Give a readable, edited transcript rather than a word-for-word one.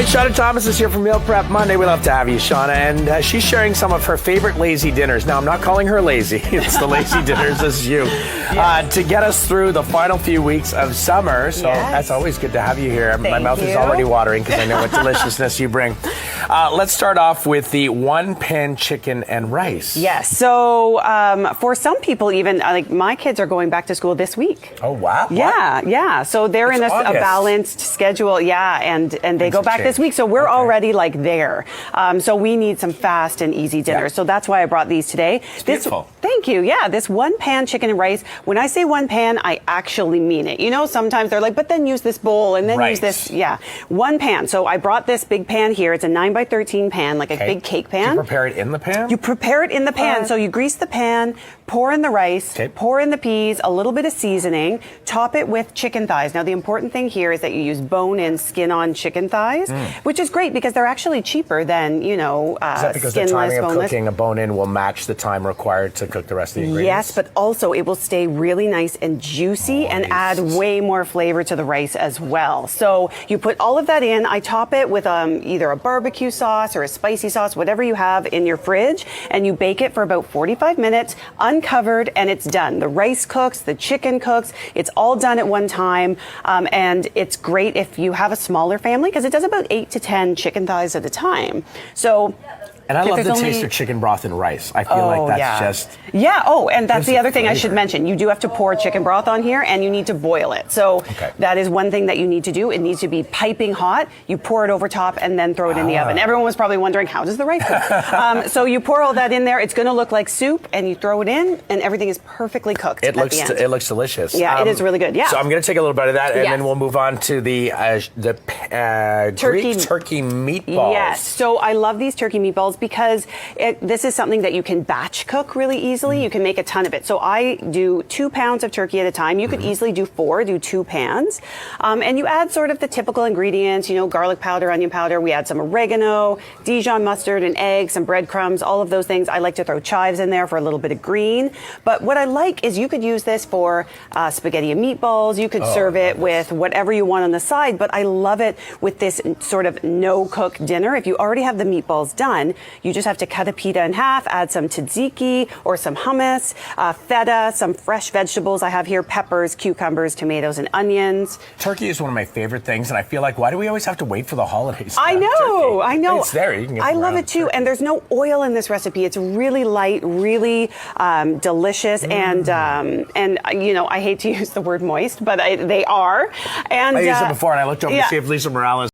right, Shauna Thomas is here for Meal Prep Monday. We love to have you, Shauna, and she's sharing some of her favorite lazy dinners. Now, I'm not calling her lazy. It's the lazy dinners. This is you. Yes. To get us through the final few weeks of summer. So that's always good to have you here. My mouth is already watering because I know what deliciousness you bring. Let's start off with the one-pan chicken and rice. Yes. So for some people, even like my kids are going back to school this week. Oh, wow. Yeah. So they're in a balanced schedule. Yeah, and they go back this week. So we're already like there. So we need some fast and easy dinners. So that's why I brought these today. It's beautiful. Thank you. Yeah, this one-pan chicken and rice. When I say one pan, I actually mean it. You know, sometimes they're like, but then use this bowl and then use this. Yeah, one pan. So I brought this big pan here. It's a 9x13 pan, like a big cake pan. Do you prepare it in the pan? You prepare it in the pan. So you grease the pan, pour in the rice, pour in the peas, a little bit of seasoning, top it with chicken thighs. Now, the important thing here is that you use bone-in, skin-on chicken thighs, which is great because they're actually cheaper than, you know, is that because skinless, the timing of boneless. Cooking a bone-in will match the time required to cook the rest of the ingredients? Yes, but also it will stay really nice and juicy and add way more flavor to the rice as well. So you put all of that in. I top it with either a barbecue sauce or a spicy sauce, whatever you have in your fridge, and you bake it for about 45 minutes, uncovered, and it's done. The rice cooks, the chicken cooks, it's all done at one time, and it's great if you have a smaller family because it does about 8 to 10 chicken thighs at a time. So. And I love the taste of chicken broth and rice. I feel like that's just... Yeah, and that's the other thing I should mention. You do have to pour chicken broth on here, and you need to boil it. So that is one thing that you need to do. It needs to be piping hot. You pour it over top and then throw it in the oven. Everyone was probably wondering, how does the rice cook? So you pour all that in there. It's going to look like soup, and you throw it in, and everything is perfectly cooked at the end. It looks delicious. Yeah, it is really good. Yeah. So I'm going to take a little bit of that, and then we'll move on to the Greek turkey meatballs. Yes. So I love these turkey meatballs because this is something that you can batch cook really easily. You can make a ton of it. So I do 2 pounds of turkey at a time. You could easily do 4, do 2 pans. And you add sort of the typical ingredients, you know, garlic powder, onion powder. We add some oregano, Dijon mustard, an egg, some breadcrumbs, all of those things. I like to throw chives in there for a little bit of green. But what I like is you could use this for spaghetti and meatballs. You could serve it with whatever you want on the side. But I love it with this sort of no-cook dinner. If you already have the meatballs done, you just have to cut a pita in half, add some tzatziki or some hummus, feta, some fresh vegetables. I have here peppers, cucumbers, tomatoes, and onions. Turkey is one of my favorite things, and I feel like, why do we always have to wait for the holidays? I know. It's there. You can get I love it too, and there's no oil in this recipe. It's really light, really delicious, and you know, I hate to use the word moist, but they are. And I used it before, and I looked over to see if Lisa Morales